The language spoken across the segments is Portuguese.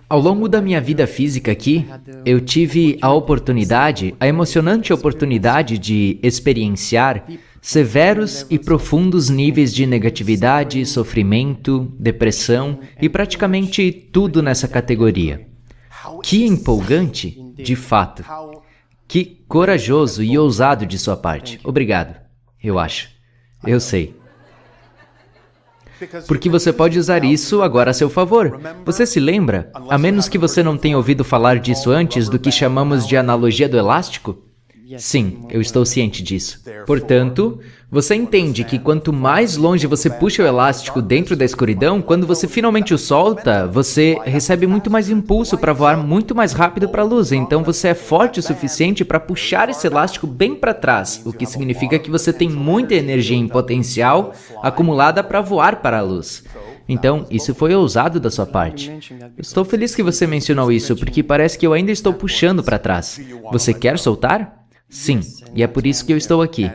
Ao longo da minha vida física aqui, eu tive a emocionante oportunidade de experienciar severos e profundos níveis de negatividade, sofrimento, depressão e praticamente tudo nessa categoria. Que empolgante, de fato. Que corajoso e ousado de sua parte. Obrigado, eu acho. Eu sei. Porque você pode usar isso agora a seu favor. Você se lembra, a menos que você não tenha ouvido falar disso antes, do que chamamos de analogia do elástico? Sim, eu estou ciente disso. Portanto, você entende que quanto mais longe você puxa o elástico dentro da escuridão, quando você finalmente o solta, você recebe muito mais impulso para voar muito mais rápido para a luz. Então você é forte o suficiente para puxar esse elástico bem para trás, o que significa que você tem muita energia em potencial acumulada para voar para a luz. Então, isso foi ousado da sua parte. Estou feliz que você mencionou isso, porque parece que eu ainda estou puxando para trás. Você quer soltar? Sim, e é por isso que eu estou aqui.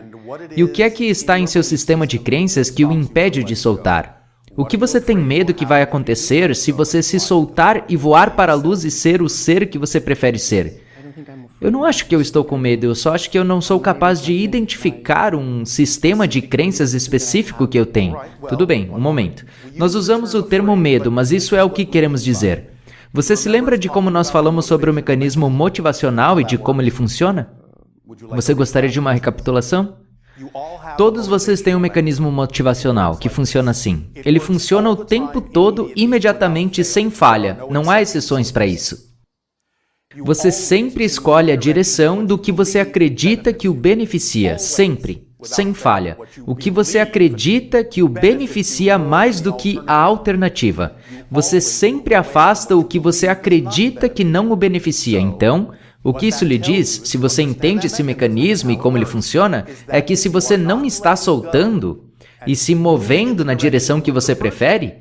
E o que é que está em seu sistema de crenças que o impede de soltar? O que você tem medo que vai acontecer se você se soltar e voar para a luz e ser o ser que você prefere ser? Eu não acho que eu estou com medo, eu só acho que eu não sou capaz de identificar um sistema de crenças específico que eu tenho. Tudo bem, um momento. Nós usamos o termo medo, mas isso é o que queremos dizer. Você se lembra de como nós falamos sobre o mecanismo motivacional e de como ele funciona? Você gostaria de uma recapitulação? Todos vocês têm um mecanismo motivacional que funciona assim. Ele funciona o tempo todo, imediatamente, sem falha. Não há exceções para isso. Você sempre escolhe a direção do que você acredita que o beneficia, sempre, sem falha. O que você acredita que o beneficia mais do que a alternativa. Você sempre afasta o que você acredita que não o beneficia. Então, o que isso lhe diz, se você entende esse mecanismo e como ele funciona, é que se você não está soltando e se movendo na direção que você prefere,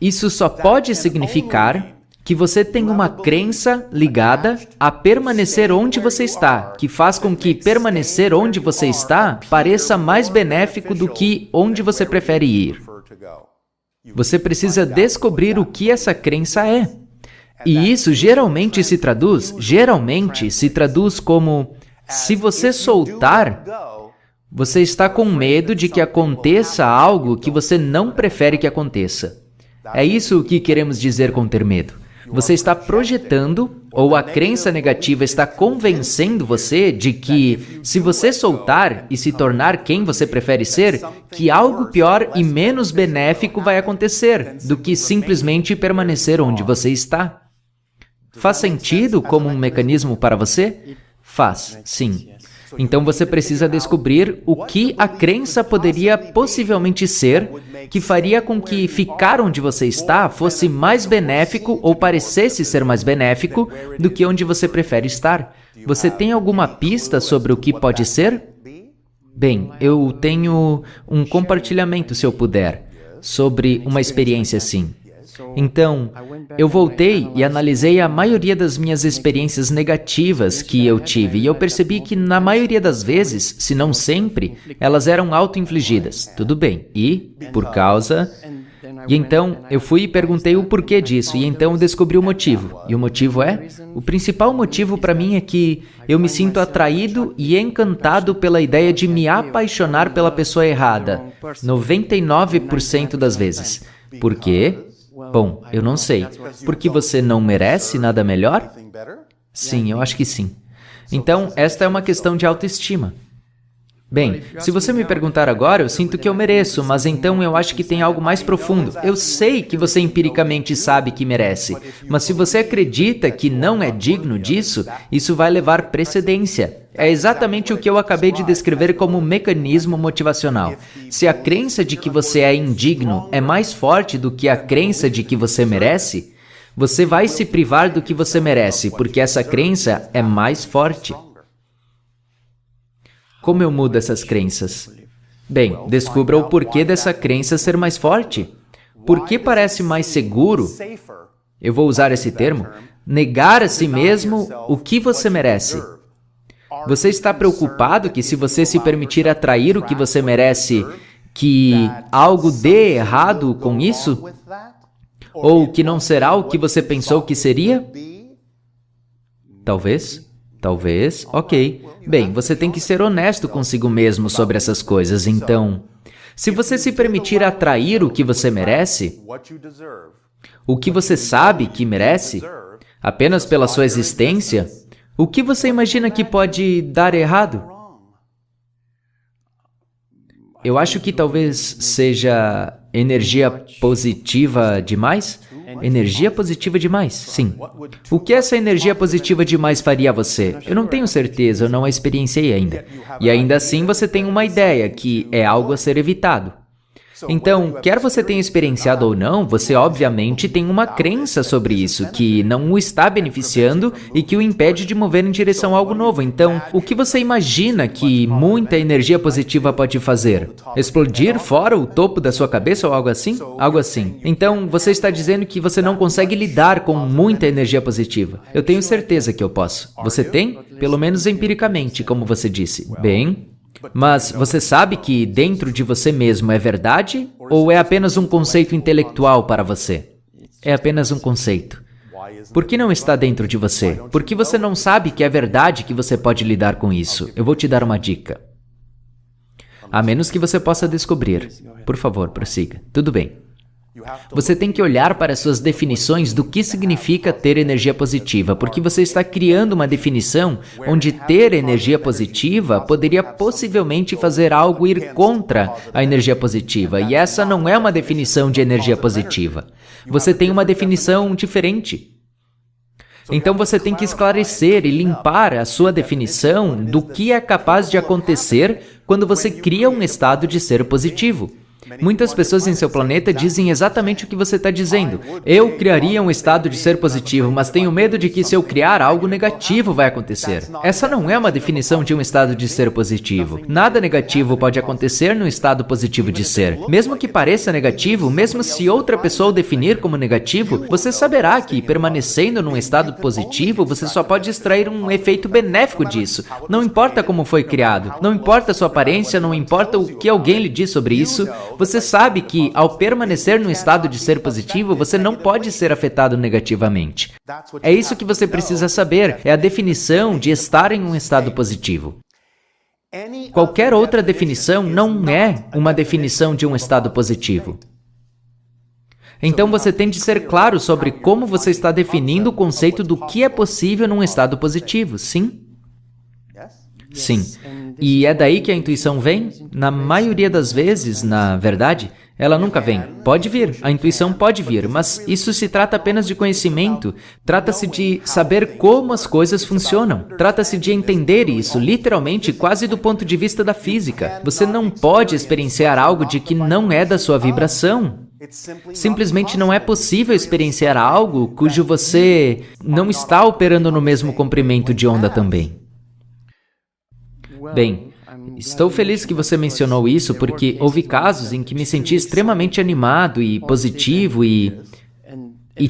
isso só pode significar que você tem uma crença ligada a permanecer onde você está, que faz com que permanecer onde você está pareça mais benéfico do que onde você prefere ir. Você precisa descobrir o que essa crença é. E isso geralmente se traduz como, se você soltar, você está com medo de que aconteça algo que você não prefere que aconteça. É isso o que queremos dizer com ter medo. Você está projetando, ou a crença negativa está convencendo você de que, se você soltar e se tornar quem você prefere ser, que algo pior e menos benéfico vai acontecer do que simplesmente permanecer onde você está. Faz sentido como um mecanismo para você? Faz, sim. Então você precisa descobrir o que a crença poderia possivelmente ser que faria com que ficar onde você está fosse mais benéfico ou parecesse ser mais benéfico do que onde você prefere estar. Você tem alguma pista sobre o que pode ser? Bem, eu tenho um compartilhamento, se eu puder, sobre uma experiência assim. Então, eu voltei e analisei a maioria das minhas experiências negativas que eu tive, e eu percebi que, na maioria das vezes, se não sempre, elas eram auto-infligidas. Tudo bem. E então, eu fui e perguntei o porquê disso, e então eu descobri o motivo. E o motivo é? O principal motivo para mim é que eu me sinto atraído e encantado pela ideia de me apaixonar pela pessoa errada, 99% das vezes. Por quê? Bom, eu não sei. Porque você não merece nada melhor? Sim, eu acho que sim. Então, esta é uma questão de autoestima. Bem, se você me perguntar agora, eu sinto que eu mereço, mas então eu acho que tem algo mais profundo. Eu sei que você empiricamente sabe que merece, mas se você acredita que não é digno disso, isso vai levar precedência. É exatamente o que eu acabei de descrever como mecanismo motivacional. Se a crença de que você é indigno é mais forte do que a crença de que você merece, você vai se privar do que você merece, porque essa crença é mais forte. Como eu mudo essas crenças? Bem, descubra o porquê dessa crença ser mais forte. Por que parece mais seguro, eu vou usar esse termo, negar a si mesmo o que você merece? Você está preocupado que se você se permitir atrair o que você merece, que algo dê errado com isso? Ou que não será o que você pensou que seria? Talvez. Talvez. Ok. Bem, você tem que ser honesto consigo mesmo sobre essas coisas, então... Se você se permitir atrair o que você merece, o que você sabe que merece, apenas pela sua existência, o que você imagina que pode dar errado? Eu acho que talvez seja energia positiva demais? Energia positiva demais, sim. O que essa energia positiva demais faria a você? Eu não tenho certeza, eu não a experienciei ainda. E ainda assim você tem uma ideia que é algo a ser evitado. Então, quer você tenha experienciado ou não, você obviamente tem uma crença sobre isso, que não o está beneficiando e que o impede de mover em direção a algo novo. Então, o que você imagina que muita energia positiva pode fazer? Explodir fora o topo da sua cabeça ou algo assim? Algo assim. Então, você está dizendo que você não consegue lidar com muita energia positiva. Eu tenho certeza que eu posso. Você tem? Pelo menos empiricamente, como você disse. Bem... Mas você sabe que dentro de você mesmo é verdade ou é apenas um conceito intelectual para você? É apenas um conceito. Por que não está dentro de você? Por que você não sabe que é verdade que você pode lidar com isso? Eu vou te dar uma dica. A menos que você possa descobrir. Por favor, prossiga. Tudo bem. Você tem que olhar para suas definições do que significa ter energia positiva, porque você está criando uma definição onde ter energia positiva poderia possivelmente fazer algo ir contra a energia positiva, e essa não é uma definição de energia positiva. Você tem uma definição diferente. Então você tem que esclarecer e limpar a sua definição do que é capaz de acontecer quando você cria um estado de ser positivo. Muitas pessoas em seu planeta dizem exatamente o que você está dizendo. Eu criaria um estado de ser positivo, mas tenho medo de que se eu criar algo negativo vai acontecer. Essa não é uma definição de um estado de ser positivo. Nada negativo pode acontecer no estado positivo de ser. Mesmo que pareça negativo, mesmo se outra pessoa o definir como negativo, você saberá que, permanecendo num estado positivo, você só pode extrair um efeito benéfico disso. Não importa como foi criado, não importa a sua aparência, não importa o que alguém lhe diz sobre isso, você sabe que, ao permanecer no estado de ser positivo, você não pode ser afetado negativamente. É isso que você precisa saber, é a definição de estar em um estado positivo. Qualquer outra definição não é uma definição de um estado positivo. Então você tem de ser claro sobre como você está definindo o conceito do que é possível num estado positivo, sim? Sim. E é daí que a intuição vem? Na maioria das vezes, na verdade, ela nunca vem. Pode vir, a intuição pode vir, mas isso se trata apenas de conhecimento. Trata-se de saber como as coisas funcionam. Trata-se de entender isso, literalmente, quase do ponto de vista da física. Você não pode experienciar algo de que não é da sua vibração. Simplesmente não é possível experienciar algo cujo você não está operando no mesmo comprimento de onda também. Bem, estou feliz que você mencionou isso porque houve casos em que me senti extremamente animado e positivo e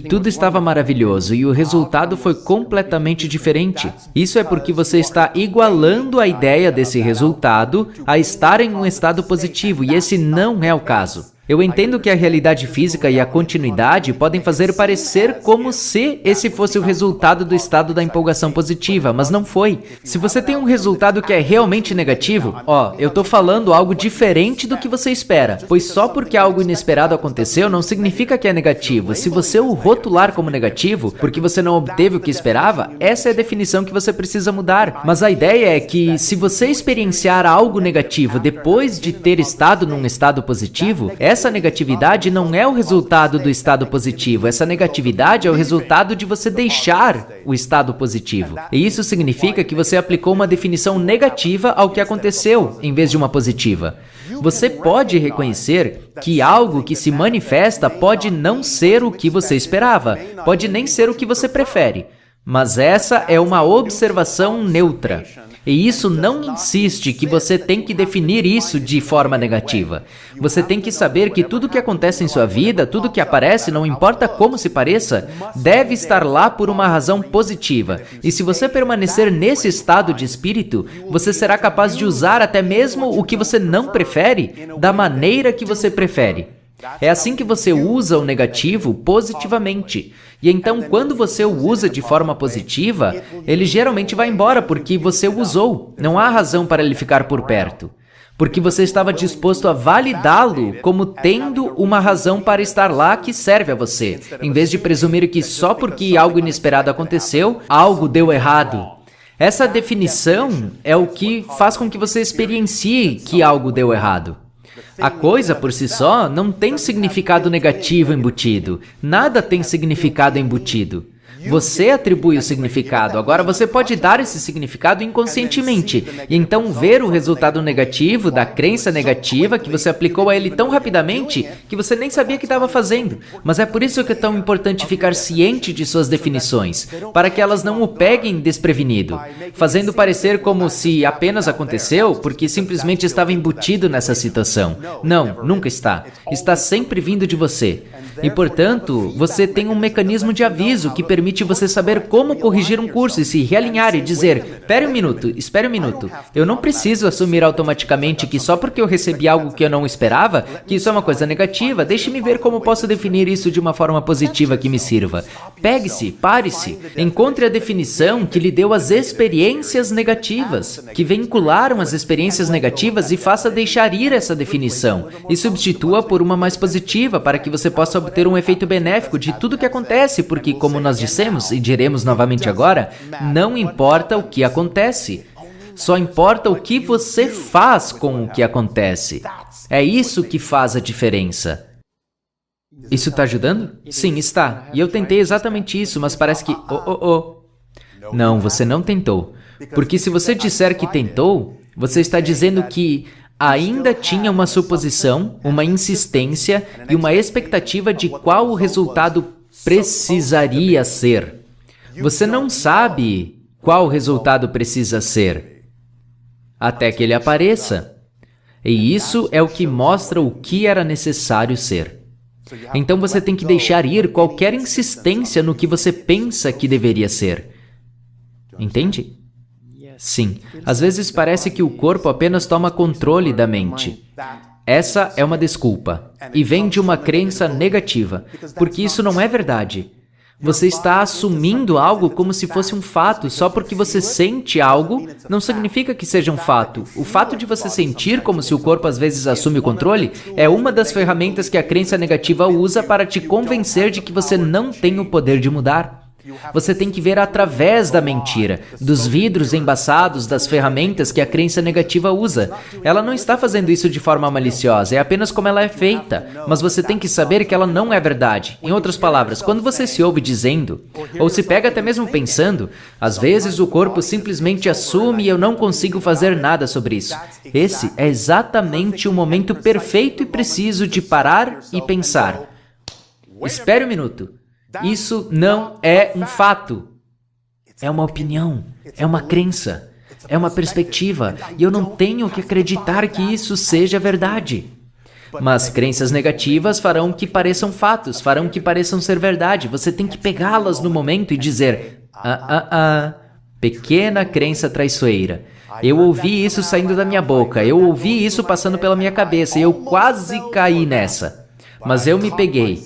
tudo estava maravilhoso e o resultado foi completamente diferente. Isso é porque você está igualando a ideia desse resultado a estar em um estado positivo e esse não é o caso. Eu entendo que a realidade física e a continuidade podem fazer parecer como se esse fosse o resultado do estado da empolgação positiva, mas não foi. Se você tem um resultado que é realmente negativo, eu estou falando algo diferente do que você espera, pois só porque algo inesperado aconteceu não significa que é negativo. Se você o rotular como negativo, porque você não obteve o que esperava, essa é a definição que você precisa mudar. Mas a ideia é que se você experienciar algo negativo depois de ter estado num estado positivo, essa negatividade não é o resultado do estado positivo. Essa negatividade é o resultado de você deixar o estado positivo. E isso significa que você aplicou uma definição negativa ao que aconteceu, em vez de uma positiva. Você pode reconhecer que algo que se manifesta pode não ser o que você esperava, pode nem ser o que você prefere. Mas essa é uma observação neutra. E isso não insiste que você tem que definir isso de forma negativa. Você tem que saber que tudo que acontece em sua vida, tudo que aparece, não importa como se pareça, deve estar lá por uma razão positiva. E se você permanecer nesse estado de espírito, você será capaz de usar até mesmo o que você não prefere da maneira que você prefere. É assim que você usa o negativo positivamente. E então, quando você o usa de forma positiva, ele geralmente vai embora porque você o usou. Não há razão para ele ficar por perto. Porque você estava disposto a validá-lo como tendo uma razão para estar lá que serve a você, em vez de presumir que só porque algo inesperado aconteceu, algo deu errado. Essa definição é o que faz com que você experiencie que algo deu errado. A coisa, por si só, não tem significado negativo embutido. Nada tem significado embutido. Você atribui o significado, agora você pode dar esse significado inconscientemente, e então ver o resultado negativo da crença negativa que você aplicou a ele tão rapidamente que você nem sabia que estava fazendo. Mas é por isso que é tão importante ficar ciente de suas definições, para que elas não o peguem desprevenido, fazendo parecer como se apenas aconteceu porque simplesmente estava embutido nessa situação. Não, nunca está. Está sempre vindo de você. E, portanto, você tem um mecanismo de aviso que permite você saber como corrigir um curso e se realinhar e dizer, espere um minuto, eu não preciso assumir automaticamente que só porque eu recebi algo que eu não esperava, que isso é uma coisa negativa, deixe-me ver como posso definir isso de uma forma positiva que me sirva. Pegue-se, pare-se, encontre a definição que lhe deu as experiências negativas, que vincularam as experiências negativas e faça deixar ir essa definição, e substitua por uma mais positiva para que você possa obter um efeito benéfico de tudo que acontece, porque, como nós dissemos e diremos novamente agora, não importa o que acontece, só importa o que você faz com o que acontece. É isso que faz a diferença. Isso está ajudando? Sim, está. E eu tentei exatamente isso, mas parece que... Não, você não tentou. Porque se você disser que tentou, você está dizendo que ainda tinha uma suposição, uma insistência e uma expectativa de qual o resultado precisaria ser. Você não sabe qual o resultado precisa ser, até que ele apareça. E isso é o que mostra o que era necessário ser. Então você tem que deixar ir qualquer insistência no que você pensa que deveria ser. Entende? Sim, às vezes parece que o corpo apenas toma controle da mente. Essa é uma desculpa, e vem de uma crença negativa, porque isso não é verdade. Você está assumindo algo como se fosse um fato, só porque você sente algo, não significa que seja um fato. O fato de você sentir como se o corpo às vezes assume o controle é uma das ferramentas que a crença negativa usa para te convencer de que você não tem o poder de mudar. Você tem que ver através da mentira, dos vidros embaçados, das ferramentas que a crença negativa usa. Ela não está fazendo isso de forma maliciosa, é apenas como ela é feita. Mas você tem que saber que ela não é verdade. Em outras palavras, quando você se ouve dizendo, ou se pega até mesmo pensando, às vezes o corpo simplesmente assume e eu não consigo fazer nada sobre isso. Esse é exatamente o momento perfeito e preciso de parar e pensar. Espere um minuto. Isso não é um fato. É uma opinião, é uma crença, é uma perspectiva, e eu não tenho que acreditar que isso seja verdade. Mas crenças negativas farão que pareçam fatos, farão que pareçam ser verdade. Você tem que pegá-las no momento e dizer, pequena crença traiçoeira. Eu ouvi isso saindo da minha boca, eu ouvi isso passando pela minha cabeça, e eu quase caí nessa. Mas eu me peguei.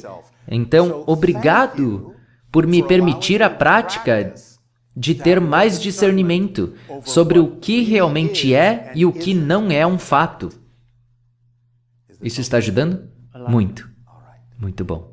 Então, obrigado por me permitir a prática de ter mais discernimento sobre o que realmente é e o que não é um fato. Isso está ajudando? Muito. Muito bom.